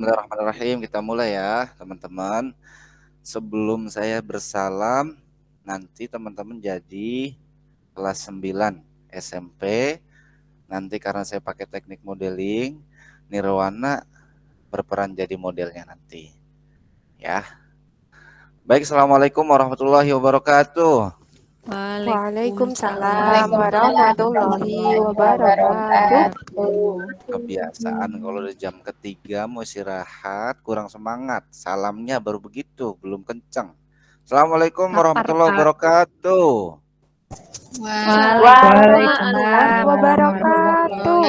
Bismillahirrahmanirrahim. Kita mulai ya, teman-teman. Sebelum saya bersalam, nanti teman-teman jadi kelas 9 SMP. Nanti karena saya pakai teknik modeling, Nirwana berperan jadi modelnya nanti. Ya. Baik, Assalamualaikum warahmatullahi wabarakatuh. Waalaikumsalam Waalaikumsalam warahmatullahi wabarakatuh. Kebiasaan kalau udah jam ketiga mau istirahat, kurang semangat. Salamnya baru begitu, belum kencang. Assalamualaikum warahmatullahi wabarakatuh. Waalaikumsalam wabarakatuh.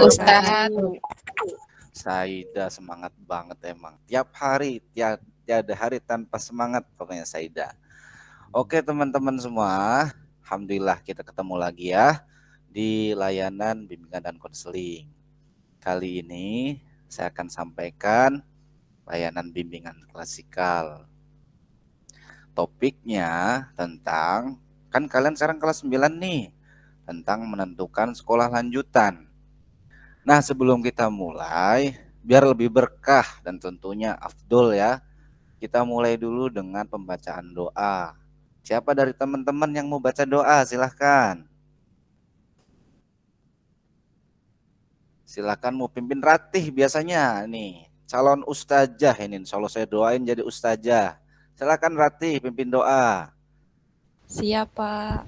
Ustaz. Saida semangat banget emang. Tiap hari, tiada hari tanpa semangat pokoknya Saida. Oke teman-teman semua, alhamdulillah kita ketemu lagi ya di layanan bimbingan dan konseling. Kali ini saya akan sampaikan layanan bimbingan klasikal. Topiknya tentang, kan kalian sekarang kelas 9 nih, tentang menentukan sekolah lanjutan. Nah, sebelum kita mulai, biar lebih berkah dan tentunya afdol ya, kita mulai dulu dengan pembacaan doa. Siapa dari teman-teman yang mau baca doa? Silahkan. Silahkan mau pimpin ratih biasanya nih. Calon ustazah ini, insya Allah saya doain jadi ustazah. Silahkan ratih pimpin doa. Siapa?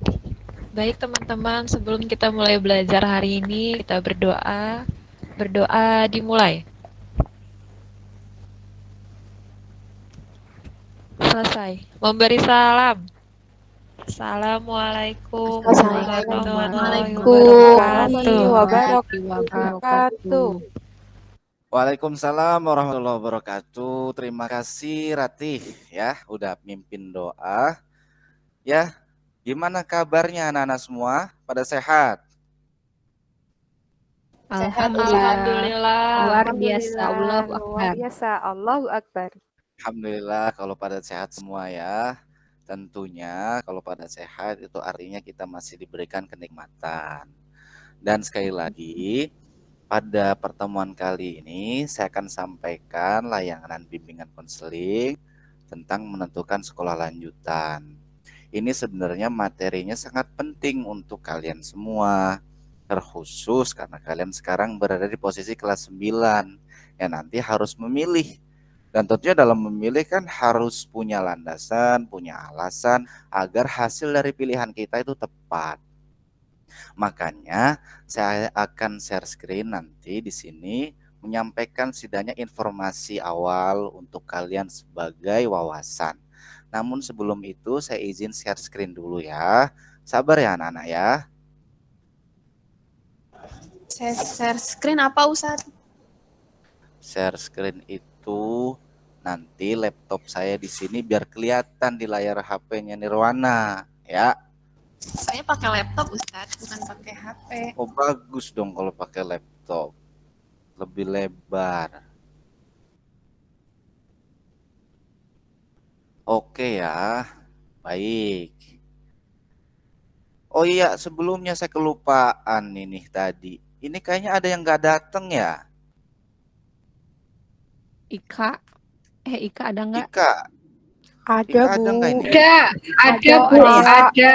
Baik teman-teman, sebelum kita mulai belajar hari ini, kita berdoa. Berdoa dimulai. Selesai. Memberi salam. Assalamualaikum warahmatullahi Wabarakatuh. Waalaikumsalam warahmatullahi wabarakatuh. Terima kasih Ratih ya, udah mimpin doa. Ya, gimana kabarnya anak-anak semua? Pada sehat? Alhamdulillah. Luar biasa. Allahu Akbar. Alhamdulillah kalau pada sehat semua ya. Tentunya kalau pada sehat itu artinya kita masih diberikan kenikmatan. Dan sekali lagi, pada pertemuan kali ini saya akan sampaikan layanan bimbingan konseling tentang menentukan sekolah lanjutan. Ini sebenarnya materinya sangat penting untuk kalian semua, terkhusus karena kalian sekarang berada di posisi kelas 9 yang nanti harus memilih. Dan tentunya dalam memilih kan harus punya landasan, punya alasan agar hasil dari pilihan kita itu tepat. Makanya saya akan share screen nanti di sini menyampaikan setidaknya informasi awal untuk kalian sebagai wawasan. Namun sebelum itu saya izin share screen dulu ya. Sabar ya anak-anak ya. Share screen apa Ustaz? Share screen itu nanti laptop saya di sini biar kelihatan di layar HP-nya Nirwana ya. Saya pakai laptop Ustaz, bukan pakai HP. Oh bagus dong kalau pakai laptop. Lebih lebar. Oke ya. Baik. Oh iya, sebelumnya saya kelupaan ini tadi. Ini kayaknya ada yang nggak datang ya? Ika ada nggak? Ika. Ada, Ika Bu. ada nggak ini? Ada Bu, ada ya? ada.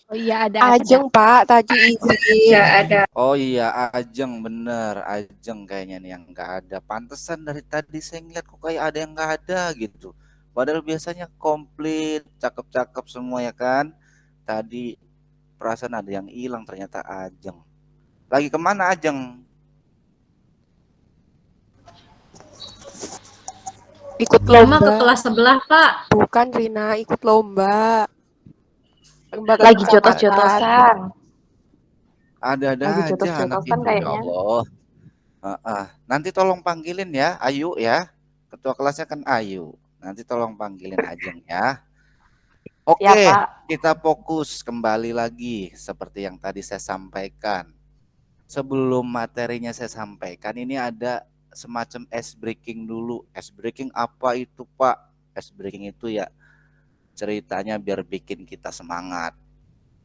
Oh iya ada. Ajeng Pak, tadi izin. Ada. Oh iya, Ajeng bener. Ajeng kayaknya nih yang nggak ada. Pantesan dari tadi saya ngeliat kok kayak ada yang nggak ada gitu. Padahal biasanya komplit, cakep-cakep semua ya kan. Tadi perasaan ada yang hilang, ternyata Ajeng. Lagi kemana Ajeng? Ikut Lama ke lomba. kelas sebelah, Pak. Bukan Rina, ikut lomba. Lagi jotos-jotosan. Ada-ada Lagi aja jotos-jotosan anak itu, ya kayaknya. Allah. Nanti tolong panggilin ya Ayu ya. Ketua kelasnya kan Ayu. Nanti tolong panggilin Ajeng ya. Oke, Ya, Pak. kita fokus kembali lagi seperti yang tadi saya sampaikan. Sebelum materinya saya sampaikan, ini ada semacam ice breaking dulu. Ice breaking apa itu Pak? Ice breaking itu ya ceritanya biar bikin kita semangat.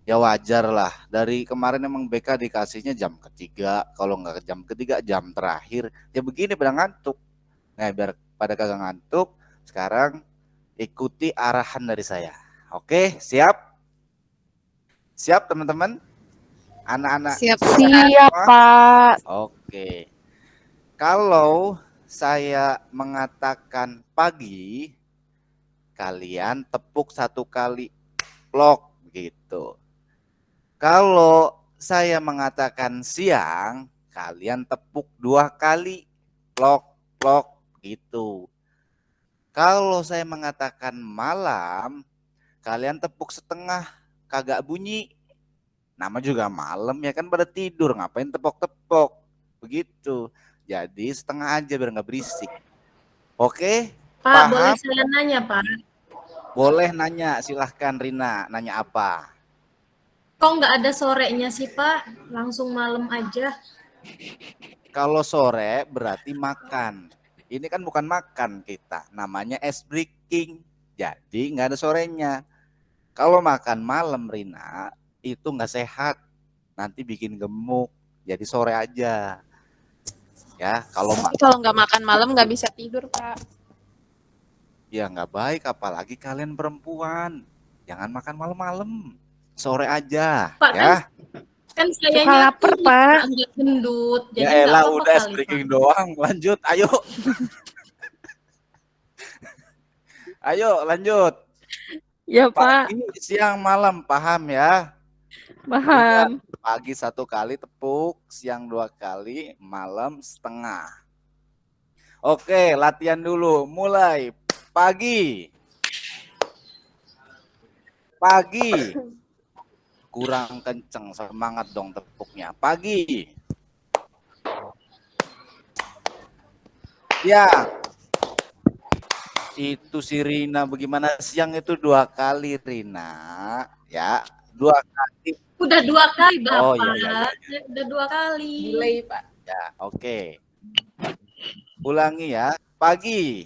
Ya wajar lah, dari kemarin emang BK dikasihnya jam ketiga, kalau nggak jam ketiga jam terakhir. Ya begini pada ngantuk. Nah, biar pada kagak ngantuk, sekarang ikuti arahan dari saya. Oke, siap? Siap teman-teman? Anak-anak Siap, Siap, semua? Pak. Oke. Kalau saya mengatakan pagi, kalian tepuk 1 kali plok gitu. Kalau saya mengatakan siang, kalian tepuk 2 kali plok plok gitu. Kalau saya mengatakan malam, kalian tepuk setengah, kagak bunyi. Nama juga malam ya kan, pada tidur, ngapain tepok-tepok. Begitu. Jadi setengah aja biar nggak berisik. Oke? Pak, boleh Paham? saya nanya, Pak? Boleh nanya, silahkan Rina. Nanya apa? Kok nggak ada sorenya sih, Pak? Langsung malam aja. Kalau sore berarti makan. Ini kan bukan makan kita, namanya ice breaking. Jadi nggak ada sorenya. Kalau makan malam Rina, itu nggak sehat. Nanti bikin gemuk. Jadi sore aja. Ya, kalau Kalau nggak makan malam nggak bisa tidur, Pak. ya nggak baik, apalagi kalian perempuan. Jangan makan malam-malam. Sore aja, Pak, ya. kan Suka sayanya lapar, Pak. agak gendut. Jadi Ya nggak elah, apa-apa udah kali, breaking Pak. doang. Lanjut, ayo. Ayo, lanjut. Ya, Pak. Pagi, siang, malam, paham ya? Paham. Pagi 1 kali tepuk, siang 2 kali, malam setengah. Oke, latihan dulu. Mulai. Pagi. Pagi. Kurang kenceng, semangat dong tepuknya. Pagi. Siang. Itu si Rina, bagaimana siang itu 2 kali Rina, ya. 2 kali. Udah 2 kali, Bapak. Oh iya. Udah 2 kali. Delay, Pak. Ya, oke. Ulangi ya. Pagi.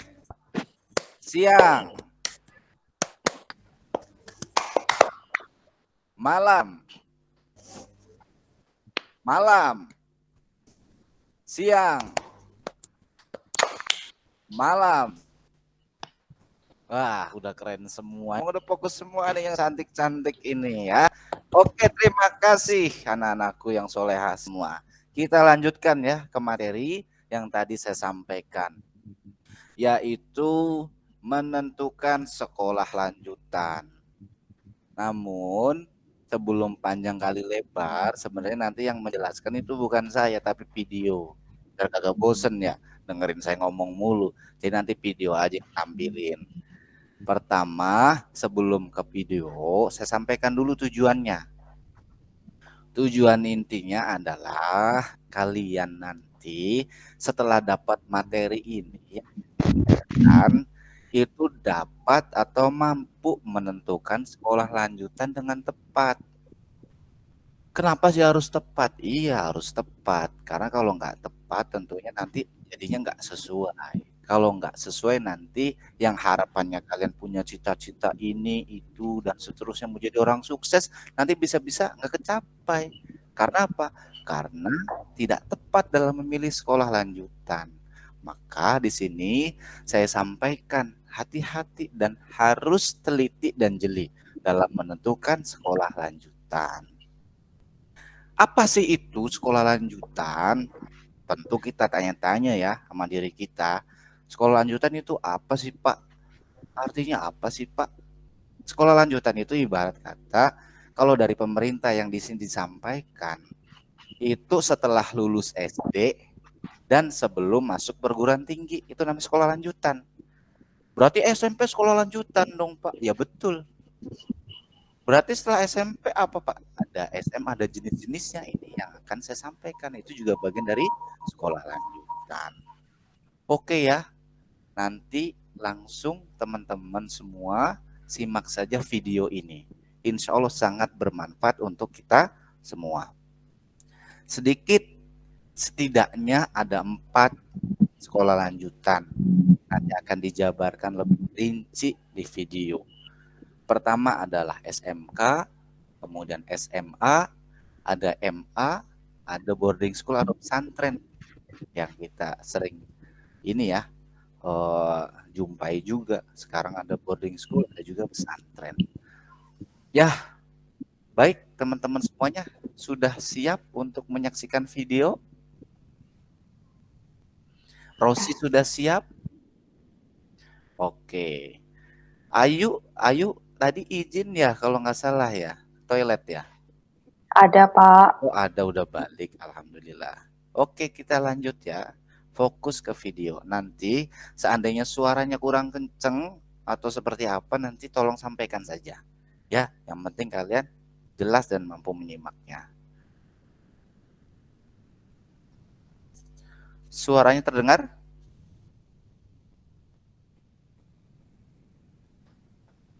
Siang. Malam. Malam. Siang. Malam. Wah, udah keren semua. Udah fokus semua nih yang cantik-cantik ini ya. Oke, terima kasih anak-anakku yang soleha semua. Kita lanjutkan ya ke materi yang tadi saya sampaikan, yaitu menentukan sekolah lanjutan. Namun sebelum panjang kali lebar, sebenarnya nanti yang menjelaskan itu bukan saya tapi video. Biar kagak bosen ya dengerin saya ngomong mulu. Jadi nanti video aja yang tampilin. Pertama, sebelum ke video, saya sampaikan dulu tujuannya. Tujuan intinya adalah kalian nanti setelah dapat materi ini kan, itu dapat atau mampu menentukan sekolah lanjutan dengan tepat. Kenapa sih harus tepat? Iya, harus tepat. Karena kalau nggak tepat tentunya nanti jadinya nggak sesuai. Kalau nggak sesuai nanti yang harapannya kalian punya cita-cita ini, itu, dan seterusnya mau jadi orang sukses, nanti bisa-bisa nggak kecapai. Karena apa? Karena tidak tepat dalam memilih sekolah lanjutan. Maka di sini saya sampaikan hati-hati dan harus teliti dan jeli dalam menentukan sekolah lanjutan. Apa sih itu sekolah lanjutan? Tentu kita tanya-tanya ya sama diri kita. Sekolah lanjutan itu apa sih, Pak? Artinya apa sih, Pak? Sekolah lanjutan itu ibarat kata kalau dari pemerintah yang di sini disampaikan itu setelah lulus SD dan sebelum masuk perguruan tinggi, itu namanya sekolah lanjutan. Berarti SMP sekolah lanjutan dong, Pak? Ya betul. Berarti setelah SMP apa, Pak? Ada SMA, ada jenis-jenisnya, ini yang akan saya sampaikan. Itu juga bagian dari sekolah lanjutan. Oke ya, nanti langsung teman-teman semua simak saja video ini. Insya Allah sangat bermanfaat untuk kita semua. Setidaknya ada 4 sekolah lanjutan. Nanti akan dijabarkan lebih rinci di video. Pertama adalah SMK, kemudian SMA, ada MA, ada boarding school atau pesantren yang kita sering ini ya jumpai juga. Sekarang ada boarding school, ada juga pesantren. Ya, baik teman-teman semuanya, sudah siap untuk menyaksikan video? Rosi sudah siap? Oke. Ayu tadi izin ya kalau nggak salah ya, toilet ya? Ada, Pak. Oh ada, udah balik, alhamdulillah. Oke, kita lanjut ya. Fokus ke video. Nanti seandainya suaranya kurang kenceng atau seperti apa, nanti tolong sampaikan saja. Ya, yang penting kalian jelas dan mampu menyimaknya. Suaranya terdengar?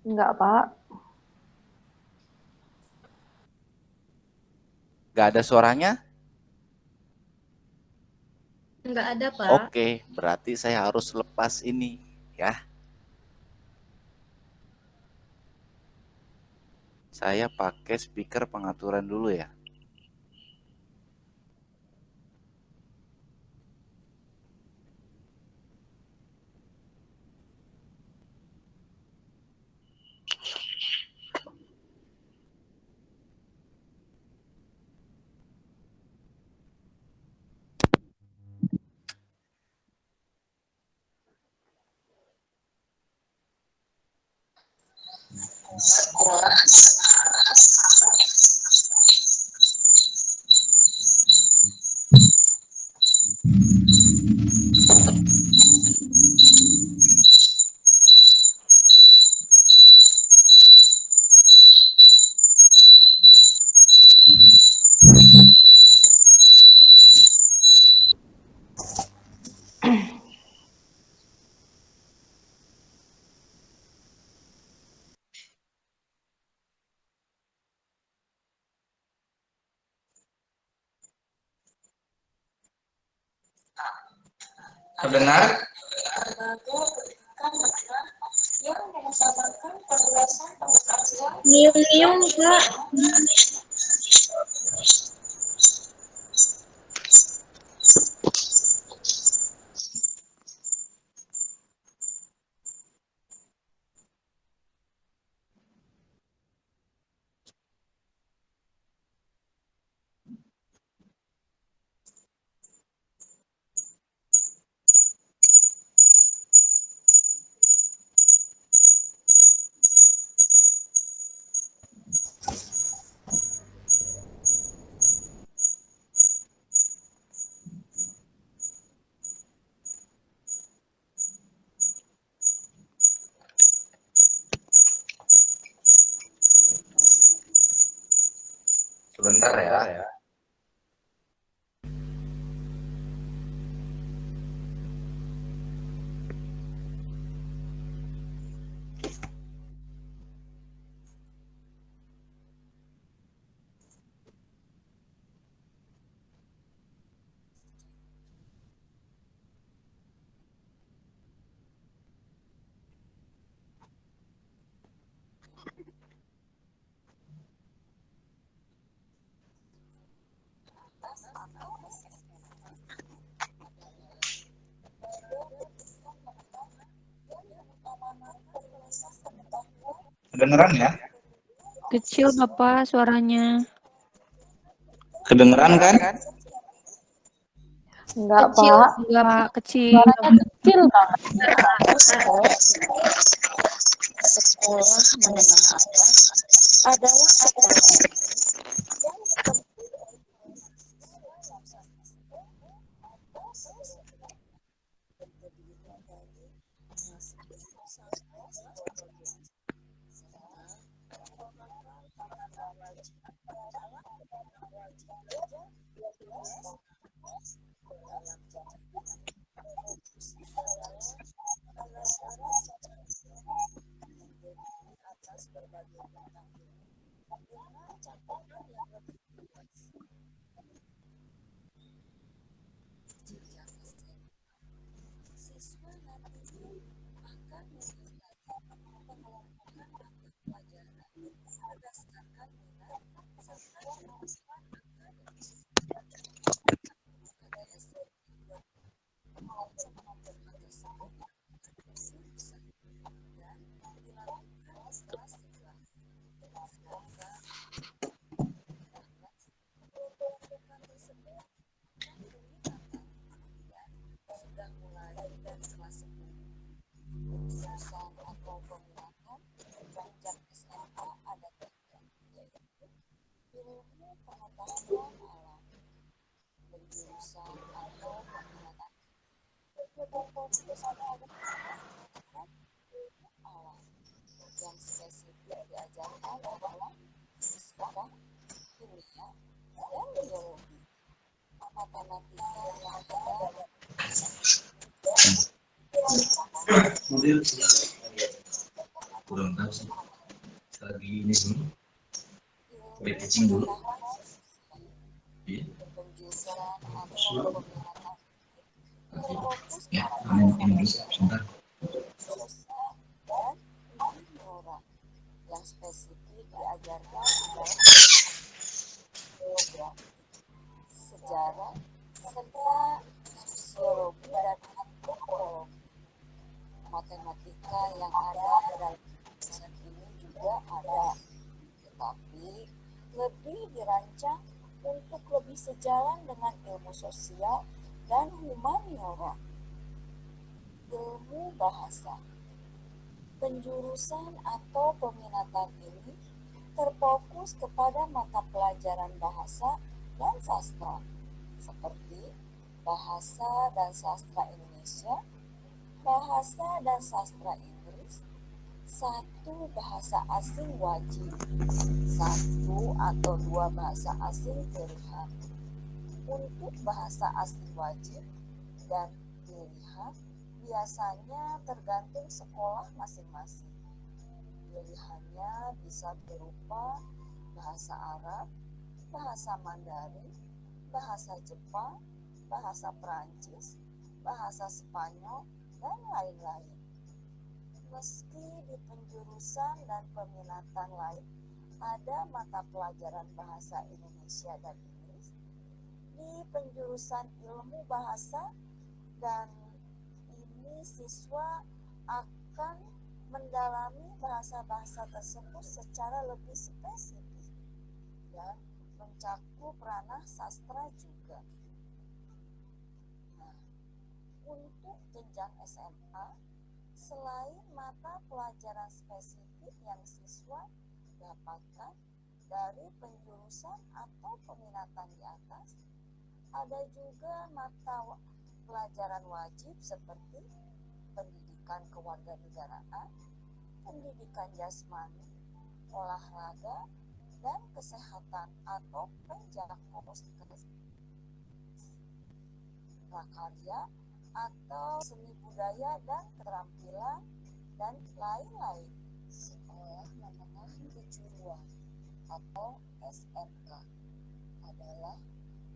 Enggak, Pak. Nggak ada suaranya? Nggak ada, Pak. Oke, berarti saya harus lepas ini ya. Saya pakai speaker pengaturan dulu ya. Terdengar? Nyium-nyium, Pak. Sebentar ya. Kedengeran ya? Kecil Bapak suaranya. Kedengeran kan? Enggak, Kecil. Pak. Enggak Pak, kecil. Suaranya kecil banget. kurang tahu sih lagi ini dulu pitching dulu iya ya ini dulu sebentar yang spesifik diajarkan adalah geografi, sejarah, serta sosiologi dan antropologi. Matematika yang ada dalam jurusan ini juga ada, tetapi lebih dirancang untuk lebih sejalan dengan ilmu sosial dan humaniora. Ilmu bahasa. Penjurusan atau peminatan ini terfokus kepada mata pelajaran bahasa dan sastra, seperti Bahasa dan Sastra Indonesia, Bahasa dan Sastra Inggris, 1 bahasa asing wajib, 1 atau 2 bahasa asing pilihan. Untuk bahasa asing wajib dan pilihan biasanya tergantung sekolah masing-masing. Pilihannya bisa berupa bahasa Arab, bahasa Mandarin, bahasa Jepang, bahasa Perancis, bahasa Spanyol, dan lain-lain. Meski di penjurusan dan peminatan lain ada mata pelajaran bahasa Indonesia dan Inggris, di penjurusan ilmu bahasa dan siswa akan mendalami bahasa-bahasa tersebut secara lebih spesifik dan mencakup ranah sastra juga. Nah, untuk jenjang SMA, selain mata pelajaran spesifik yang siswa dapatkan dari penjurusan atau peminatan di atas, ada juga mata pelajaran wajib seperti pendidikan kewarganegaraan, pendidikan jasmani, olahraga, dan kesehatan atau penjaga prakarya atau seni budaya dan keterampilan dan lain-lain. Sekolah menengah kejuruan atau SMK adalah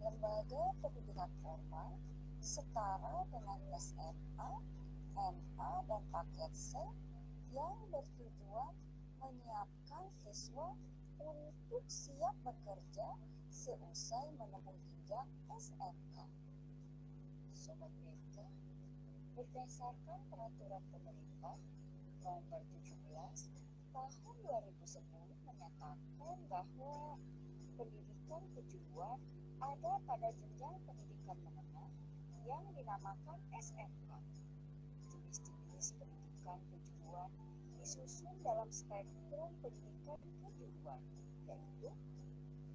lembaga pendidikan formal setara dengan SMA, MA, dan paket C yang bertujuan menyiapkan siswa untuk siap bekerja seusai menempuh jenjang SMK. Sobat Mitra, berdasarkan peraturan pemerintah nomor 17 tahun 2010 menyatakan bahwa pendidikan kejuruan ada pada jenjang pendidikan menengah yang dinamakan SMK. Jenis-jenis pendidikan kejuruan disusun dalam spektrum pendidikan kejuruan, yaitu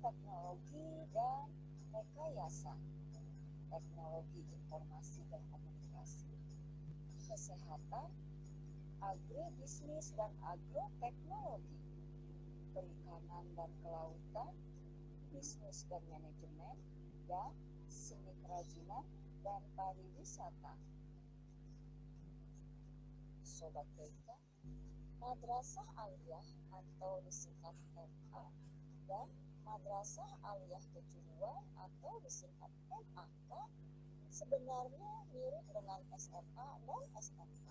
teknologi dan rekayasa, teknologi informasi dan komunikasi, kesehatan, agribisnis dan agroteknologi, perikanan dan kelautan, bisnis dan manajemen, dan seni kerajinan dan pariwisata. Sobat BK, Madrasah Aliyah atau disingkat MA dan Madrasah Aliyah Kejuruan atau disingkat MAK sebenarnya mirip dengan SMA dan SMK.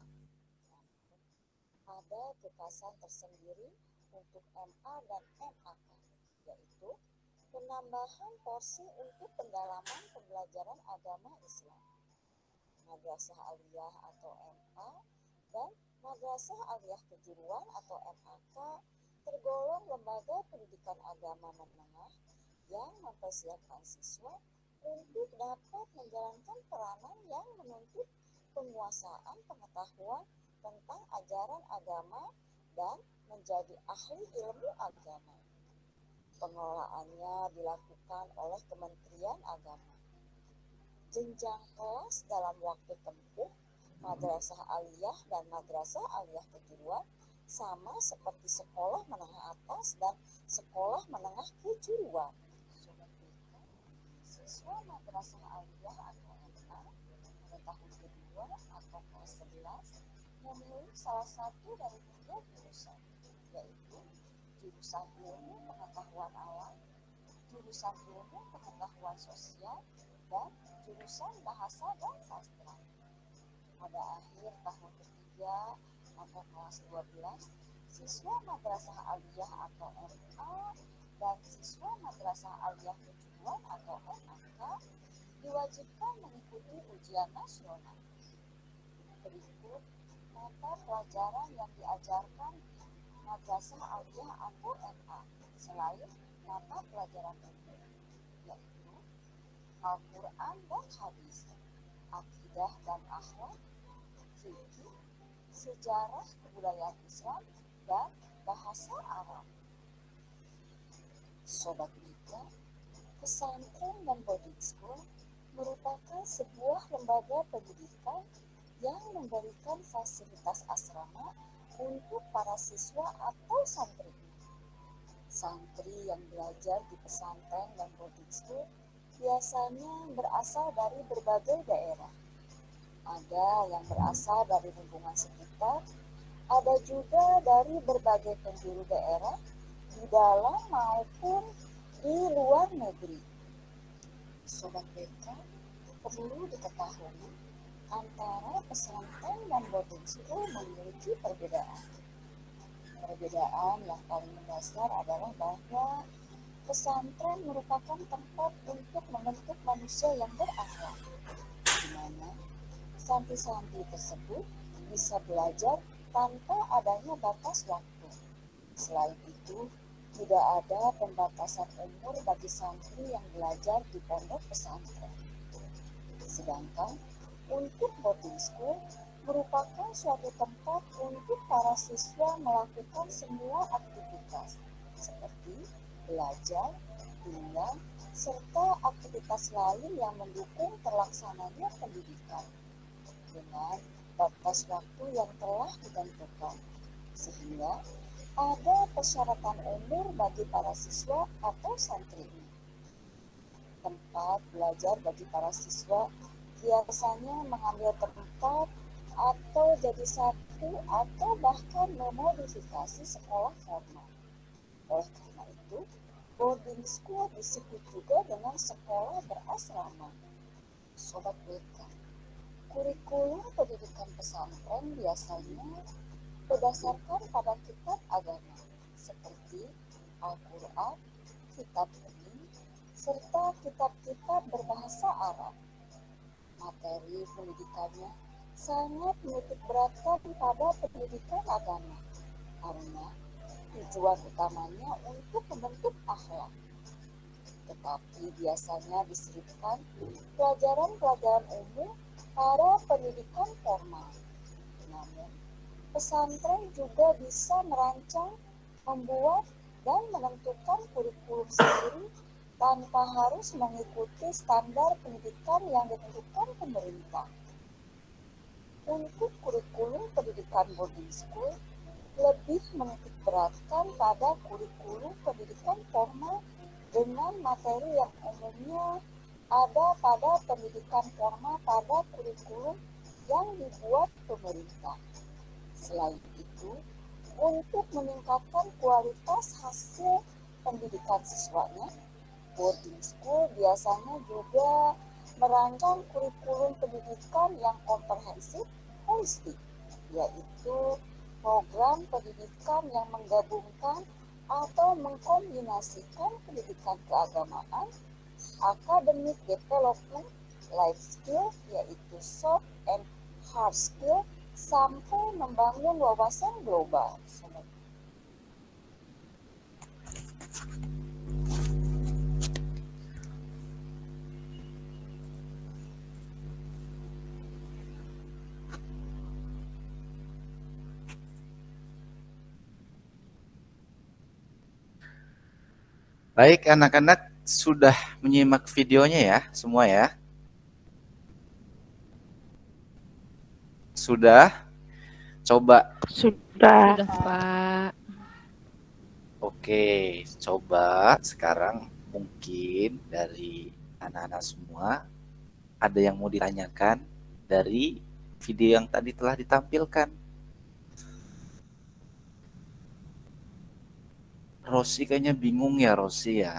Ada kekhasan tersendiri untuk MA dan MAK, yaitu penambahan porsi untuk pendalaman pembelajaran agama Islam. Madrasah Aliyah atau MA dan Madrasah Aliyah Kejuruan atau MAK tergolong lembaga pendidikan agama menengah yang mempersiapkan siswa untuk dapat menjalankan peranan yang menuntut penguasaan pengetahuan tentang ajaran agama dan menjadi ahli ilmu agama. Pengelolaannya dilakukan oleh Kementerian Agama. Jenjang kelas dalam waktu tempuh Madrasah Aliyah dan Madrasah Aliyah Kejuruan sama seperti sekolah menengah atas dan sekolah menengah kejuruan. Siswa Madrasah Aliyah atau MA pada tahun kedua atau kelas 11 memilih salah satu dari 3 jurusan, yaitu jurusan ilmu pengetahuan alam, jurusan ilmu pengetahuan sosial, dan jurusan bahasa dan sastra. Pada akhir tahun ketiga atau kelas 12, siswa Madrasah Aliyah atau MA dan siswa Madrasah Aliyah Tujuan atau MAK diwajibkan mengikuti ujian nasional. Berikut mata pelajaran yang diajarkan di Madrasah Aliyah atau MA selain mata pelajaran umum, yaitu Al-Quran dan Hadis, Akidah dan Akhlak, Fikih, Sejarah Kebudayaan Islam, dan Bahasa Arab. Sobat Mitra, pesantren dan boarding school merupakan sebuah lembaga pendidikan yang memberikan fasilitas asrama untuk para siswa atau santri. Santri yang belajar di pesantren dan boarding school biasanya berasal dari berbagai daerah. Ada yang berasal dari lingkungan sekitar, ada juga dari berbagai penjuru daerah di dalam maupun di luar negeri. Sobat BK, perlu diketahui antara pesantren dan boarding school memiliki perbedaan. Perbedaan yang paling mendasar adalah bahwa pesantren merupakan tempat untuk membentuk manusia yang berakhlak, di mana santri-santri tersebut bisa belajar tanpa adanya batas waktu. Selain itu, tidak ada pembatasan umur bagi santri yang belajar di pondok pesantren. Sedangkan untuk boarding school merupakan suatu tempat untuk para siswa melakukan semua aktivitas seperti belajar, tinggal, serta aktivitas lain yang mendukung terlaksananya pendidikan dengan batas waktu yang telah ditentukan, sehingga ada persyaratan umur bagi para siswa atau santri. Tempat belajar bagi para siswa biasanya mengambil tempat atau jadi satu atau bahkan memodifikasi sekolah formal. Oleh karena itu, boarding school disebut juga dengan sekolah berasrama. Sobat BK, kurikulum pendidikan pesantren biasanya berdasarkan pada kitab agama seperti Al-Quran, kitab kuning, serta kitab-kitab berbahasa Arab. Materi pendidikannya sangat menitik beratkan pada pendidikan agama karena tujuan utamanya untuk membentuk akhlak. Tetapi biasanya diselipkan pelajaran-pelajaran umum pada pendidikan formal. Namun, pesantren juga bisa merancang, membuat, dan menentukan kurikulum sendiri tanpa harus mengikuti standar pendidikan yang ditentukan pemerintah. Untuk kurikulum pendidikan boarding school lebih menitik beratkan pada kurikulum pendidikan formal dengan materi yang umumnya ada pada pendidikan formal pada kurikulum yang dibuat pemerintah. Selain itu, untuk meningkatkan kualitas hasil pendidikan siswanya, boarding school biasanya juga merancang kurikulum pendidikan yang komprehensif holistik, yaitu program pendidikan yang menggabungkan atau mengkombinasikan pendidikan keagamaan, academic development, life skill, yaitu soft and hard skill, sampai membangun wawasan global. Baik, anak-anak sudah menyimak videonya ya, semua ya? Sudah? Coba. Sudah. Sudah, Pak. Oke, coba sekarang mungkin dari anak-anak semua ada yang mau ditanyakan dari video yang tadi telah ditampilkan. Rosi kayaknya bingung ya, Rosi ya.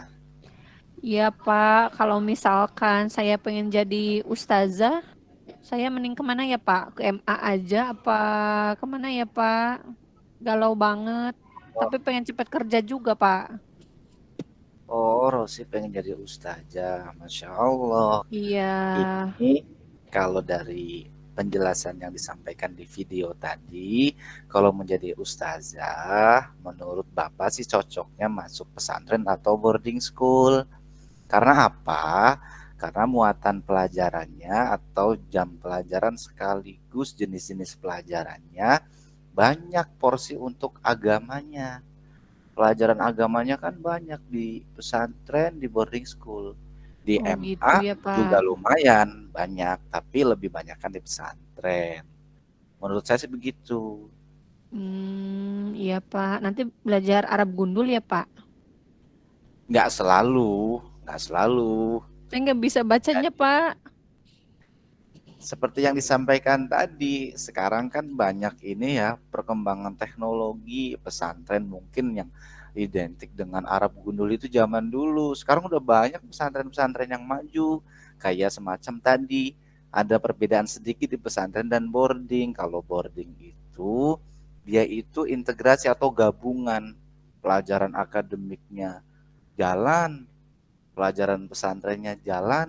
Iya Pak, kalau misalkan saya pengen jadi ustazah, saya mending kemana ya Pak? Ke MA aja apa kemana ya Pak? Galau banget. Tapi pengen cepat kerja juga Pak. Oh, Rosi pengen jadi ustazah. Masya Allah. Iya. Ini kalau dari penjelasan yang disampaikan di video tadi, kalau menjadi ustazah, menurut Bapak sih cocoknya masuk pesantren atau boarding school. Karena apa? Karena muatan pelajarannya atau jam pelajaran sekaligus jenis-jenis pelajarannya banyak porsi untuk agamanya. Pelajaran agamanya kan banyak di pesantren, di boarding school. Di Oh gitu MA ya juga Pak. lumayan banyak, tapi lebih banyak kan di pesantren. Menurut saya sih begitu. Iya Pak. Nanti belajar Arab gundul ya Pak. Nggak selalu, nggak selalu. Saya nggak bisa bacanya Pak. Seperti yang disampaikan tadi, sekarang kan banyak ini ya perkembangan teknologi pesantren mungkin yang identik dengan Arab gundul itu zaman dulu. Sekarang udah banyak pesantren-pesantren yang maju, kayak semacam tadi ada perbedaan sedikit di pesantren dan boarding. Kalau boarding itu dia itu integrasi atau gabungan pelajaran akademiknya jalan, pelajaran pesantrennya jalan,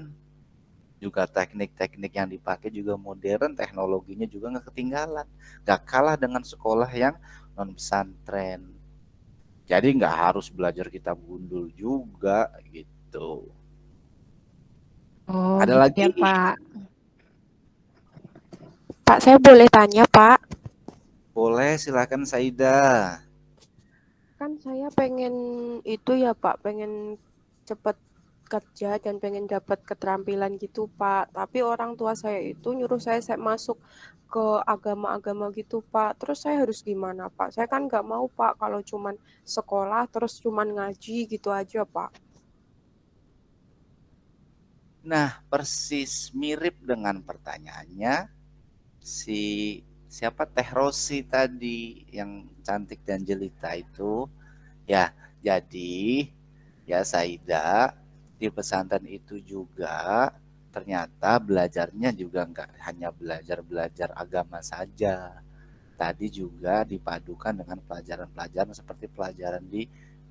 juga teknik-teknik yang dipakai juga modern, teknologinya juga nggak ketinggalan, nggak kalah dengan sekolah yang non pesantren. Jadi nggak harus belajar kitab gundul juga gitu. Oh Ada gitu lagi? ya Pak. Pak, saya boleh tanya, Pak? Boleh, silakan Saida. Kan saya pengen itu ya, Pak, pengen cepet kerja dan pengen dapat keterampilan gitu, Pak. Tapi orang tua saya itu nyuruh saya masuk ke agama-agama gitu, Pak. Terus saya harus gimana, Pak? Saya kan nggak mau, Pak, kalau cuman sekolah terus cuman ngaji gitu aja, Pak. Nah, persis mirip dengan pertanyaannya si siapa Teh Rosi tadi yang cantik dan jelita itu. Ya, jadi ya Saida di pesantren itu juga ternyata belajarnya juga nggak hanya belajar agama saja. Tadi juga dipadukan dengan pelajaran-pelajaran seperti pelajaran di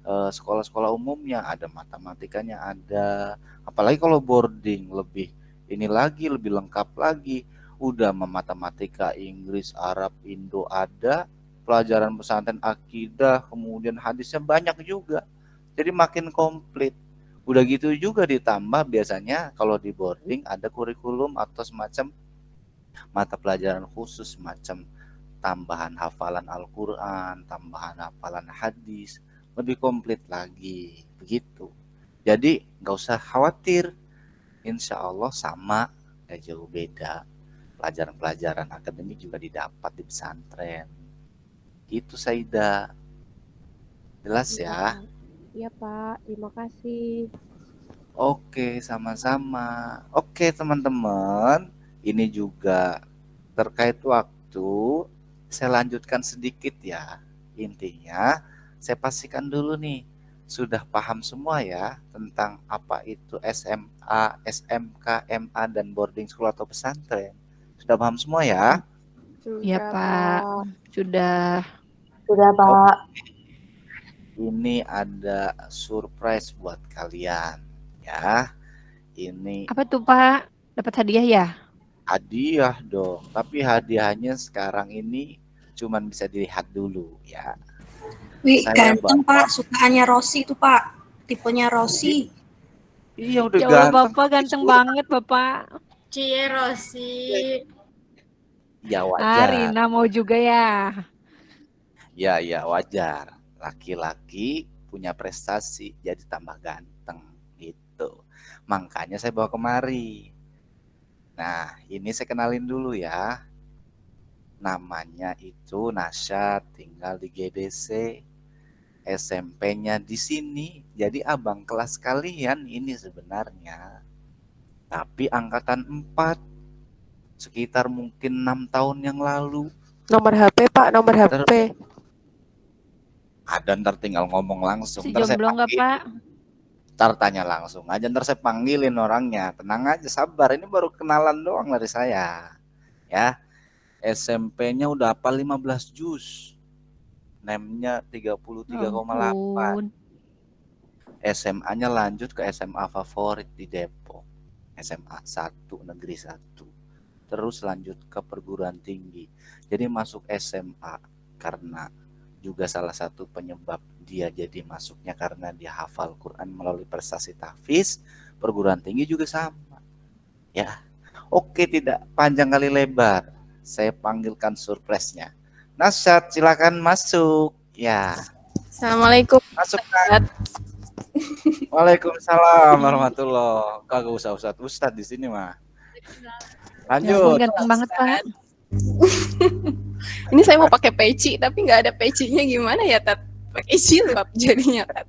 sekolah-sekolah umumnya, ada matematikanya ada. Apalagi kalau boarding lebih ini lagi lebih lengkap lagi. Udah matematika, Inggris, Arab, Indo ada, pelajaran pesantren akidah, kemudian hadisnya banyak juga. Jadi makin komplit. Udah gitu juga ditambah biasanya kalau di boarding ada kurikulum atau semacam mata pelajaran khusus semacam tambahan hafalan Al-Quran, tambahan hafalan hadis, lebih komplit lagi begitu. Jadi nggak usah khawatir, insya Allah sama, nggak jauh beda. Pelajaran-pelajaran akademik juga didapat di pesantren. Gitu Saida. Jelas ya? Iya, Pak. Terima kasih. Oke, sama-sama. Oke, teman-teman. Ini juga terkait waktu. Saya lanjutkan sedikit ya. Intinya, saya pastikan dulu nih. Sudah paham semua ya tentang apa itu SMA, SMK, MA, dan boarding school atau pesantren. Sudah paham semua ya? Iya Pak. Sudah. Sudah, Pak. Ini ada surprise buat kalian ya. Ini Apa tuh Pak? Dapat hadiah ya? hadiah dong, tapi hadiahnya sekarang ini cuman bisa dilihat dulu ya. Wih, Saya ganteng bawa- Pak, sukaannya Rossi itu Pak, tipenya Rossi. Iya udah Ya Allah ganteng. Bapak ganteng banget Bapak. Cie Rossi. Ya Ah, wajar. Rina mau juga ya. Ya wajar. Laki-laki punya prestasi jadi tambah ganteng gitu. Makanya saya bawa kemari. Nah, ini saya kenalin dulu ya. Namanya itu Nasya, tinggal di GDC. SMP-nya di sini. Jadi abang kelas kalian ini sebenarnya. Tapi angkatan 4. Sekitar mungkin 6 tahun yang lalu. Nomor HP, Pak. Nomor HP. Ada, ntar tinggal ngomong langsung. Si Ntar saya jomblo nggak, panggil, Pak? ntar tanya langsung aja. Ntar saya panggilin orangnya. Tenang aja, sabar. Ini baru kenalan doang dari saya. Ya, SMP-nya udah hafal 15 juz. NEM-nya 33,8. Ampun. SMA-nya lanjut ke SMA favorit di Depok. SMA 1, Negeri 1. Terus lanjut ke perguruan tinggi. Jadi masuk SMA karena juga salah satu penyebab dia jadi masuknya karena dia hafal Quran melalui prestasi tahfiz. Perguruan tinggi juga sama. Ya. Oke, tidak panjang kali lebar. Saya panggilkan surprise-nya. Nasyad, silakan masuk. Ya. Assalamualaikum. Masuk, Kak. Waalaikumsalam warahmatullah. Kagak usah Ustadz di sini mah. Ya ampun, Lanjut. ganteng banget, Pak. Ini saya mau pakai peci tapi nggak ada pecinya, gimana ya, Tat? Pakai jilbab jadinya, Tat.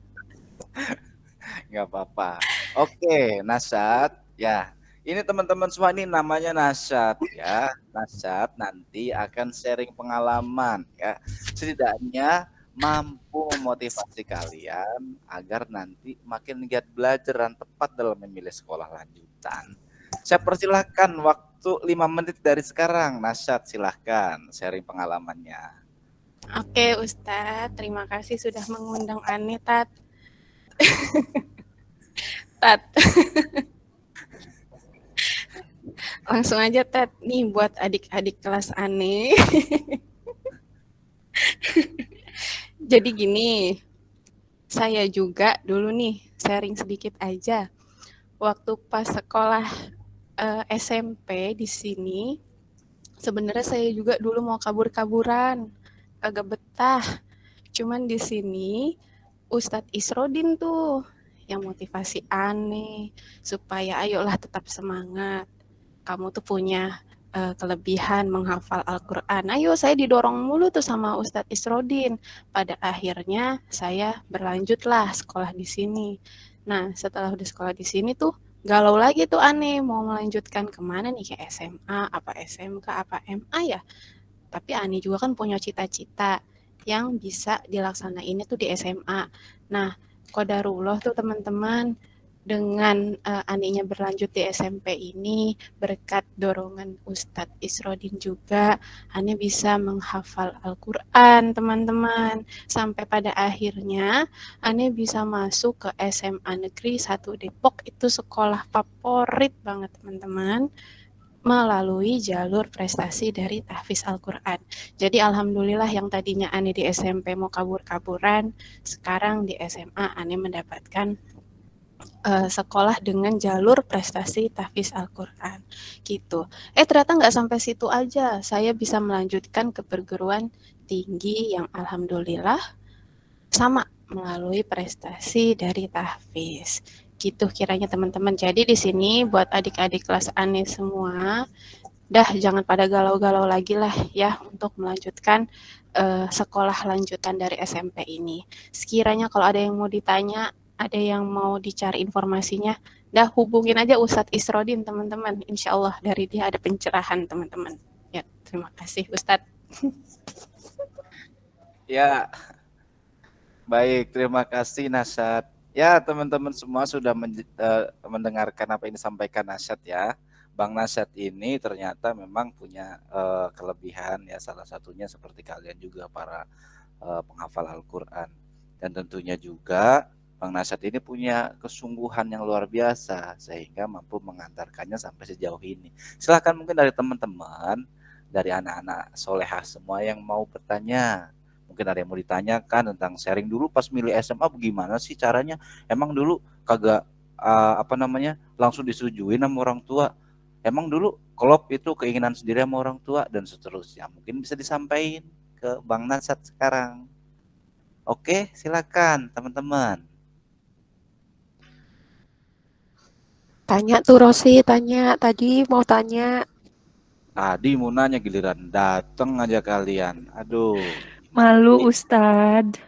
Nggak apa-apa. Oke, Nasyad. Ya, ini teman-teman semua ini namanya Nasyad ya. Nasyad nanti akan sharing pengalaman ya. Setidaknya mampu memotivasi kalian agar nanti makin giat belajar dan tepat dalam memilih sekolah lanjutan. Saya persilahkan waktu 5 menit dari sekarang. Nasyad, silahkan sharing pengalamannya. Oke, Ustadz. Terima kasih sudah mengundang Ani, Tat. Tat. Langsung aja, Tat. Nih buat adik-adik kelas Ani. Jadi gini, saya juga dulu nih sharing sedikit aja. Waktu pas sekolah SMP di sini, sebenarnya saya juga dulu mau kabur-kaburan, agak betah. Cuman di sini Ustadz Isrodin tuh yang motivasi Ani supaya ayolah tetap semangat. Kamu tuh punya kelebihan menghafal Al-Quran. Ayo, saya didorong mulu tuh sama Ustadz Isrodin. Pada akhirnya saya berlanjutlah sekolah di sini. Nah, setelah udah sekolah di sini tuh galau lagi tuh Ani mau melanjutkan kemana nih, ke SMA, apa SMK, apa MA ya. Tapi Ani juga kan punya cita-cita yang bisa dilaksanainnya tuh di SMA. Nah, qadarullah tuh teman-teman, dengan Aninya berlanjut di SMP ini, berkat dorongan Ustadz Isrodin juga, Ani bisa menghafal Al-Quran, teman-teman. Sampai pada akhirnya, Ani bisa masuk ke SMA Negeri 1 Depok, itu sekolah favorit banget, teman-teman, melalui jalur prestasi dari tahfiz Al-Quran. Jadi alhamdulillah yang tadinya Ani di SMP mau kabur-kaburan, sekarang di SMA Ani mendapatkan sekolah dengan jalur prestasi tahfiz Al-Quran gitu. Ternyata nggak sampai situ aja, saya bisa melanjutkan ke perguruan tinggi yang alhamdulillah sama melalui prestasi dari tahfiz. Gitu kiranya teman-teman. Jadi di sini buat adik-adik kelas Ani semua, dah jangan pada galau-galau lagi lah ya untuk melanjutkan sekolah lanjutan dari SMP ini. Sekiranya kalau ada yang mau ditanya, ada yang mau dicari informasinya, dah hubungin aja Ustadz Isrodin, teman-teman. Insya Allah dari dia ada pencerahan, teman-teman. Ya, terima kasih Ustadz. Ya, baik, terima kasih Nasyad. Ya, teman-teman semua sudah mendengarkan apa yang disampaikan Nasyad ya. Bang Nasyad ini ternyata memang punya kelebihan ya, salah satunya seperti kalian juga para penghafal Al-Quran. Dan tentunya juga Bang Nasyad ini punya kesungguhan yang luar biasa sehingga mampu mengantarkannya sampai sejauh ini. Silahkan mungkin dari teman-teman, dari anak-anak solehah semua yang mau bertanya. Mungkin ada yang mau ditanyakan tentang sharing dulu pas milih SMA bagaimana sih caranya. Emang dulu kagak langsung disetujuin sama orang tua. Emang dulu klop itu keinginan sendiri sama orang tua dan seterusnya. Mungkin bisa disampaikan ke Bang Nasyad sekarang. Oke, silakan teman-teman. Tanya tuh Rosi, tanya. Tadi mau tanya. Tadi mau nanya giliran dateng aja kalian. Aduh. Malu Ustadz.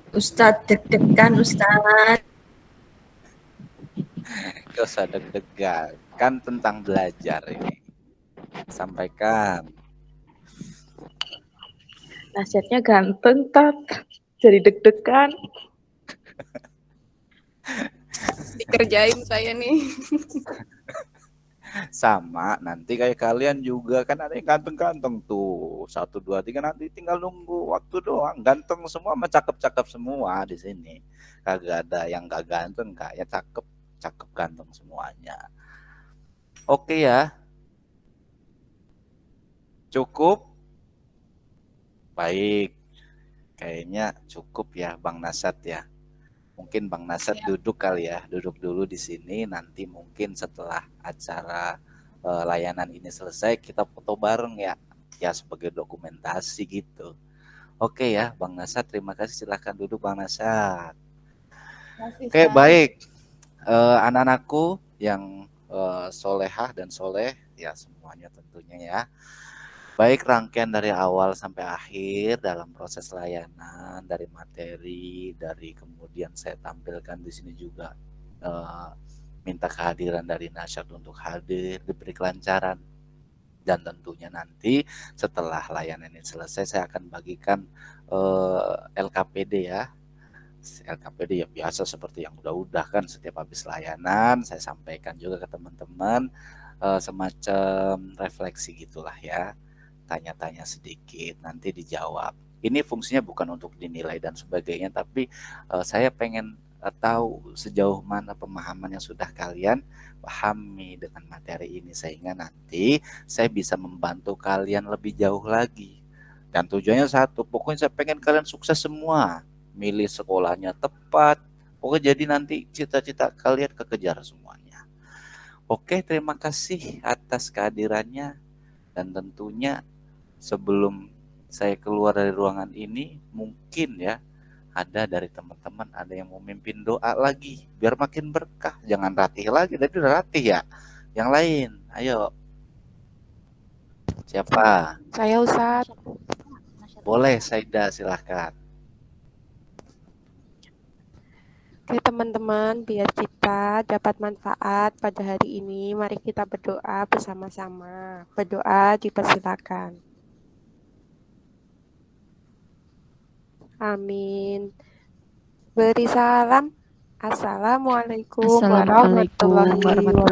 Ustadz deg-degan Ustadz. Gak usah deg-degan. Kan tentang belajar ini. Sampaikan. Nasihatnya ganteng, Tat. Jadi deg-degan. Dikerjain saya nih. Sama, nanti kayak kalian juga kan ada yang ganteng-ganteng tuh. 1, 2, 3 nanti tinggal nunggu waktu doang. Ganteng semua sama cakep-cakep semua di sini. Kagak ada yang gak ganteng, kayak cakep, cakep ganteng semuanya. Oke ya. Cukup? Baik. Kayaknya cukup ya Bang Nasat ya. Mungkin Bang Nasat duduk kali ya, duduk dulu di sini. Nanti mungkin setelah acara layanan ini selesai kita foto bareng ya, ya sebagai dokumentasi gitu. Oke ya, Bang Nasat, terima kasih. Silahkan duduk Bang Nasat. Oke, baik. Anak-anakku yang solehah dan soleh, ya semuanya tentunya ya. Baik, rangkaian dari awal sampai akhir dalam proses layanan, dari materi, dari kemudian saya tampilkan di sini juga minta kehadiran dari Nasyad untuk hadir, diberi kelancaran. Dan tentunya nanti setelah layanan ini selesai saya akan bagikan LKPD ya. LKPD ya biasa seperti yang udah kan setiap habis layanan saya sampaikan juga ke teman-teman semacam refleksi gitulah ya. Tanya-tanya sedikit, nanti dijawab. Ini fungsinya bukan untuk dinilai dan sebagainya, tapi saya pengen tahu sejauh mana pemahaman yang sudah kalian pahami dengan materi ini, sehingga nanti saya bisa membantu kalian lebih jauh lagi. Dan tujuannya satu, pokoknya saya pengen kalian sukses semua, milih sekolahnya tepat, pokoknya jadi nanti cita-cita kalian kekejar semuanya. Oke, terima kasih atas kehadirannya, dan tentunya sebelum saya keluar dari ruangan ini, mungkin ya ada dari teman-teman ada yang mau mimpin doa lagi biar makin berkah. Jangan Ratih lagi, tadi udah Ratih ya. Yang lain, ayo. Siapa? Saya Ustadz. Boleh, Saida, silahkan. Oke teman-teman, biar kita dapat manfaat pada hari ini, mari kita berdoa bersama-sama. Berdoa dipersilakan. Amin. Beri salam. Assalamualaikum warahmatullahi wabarakatuh.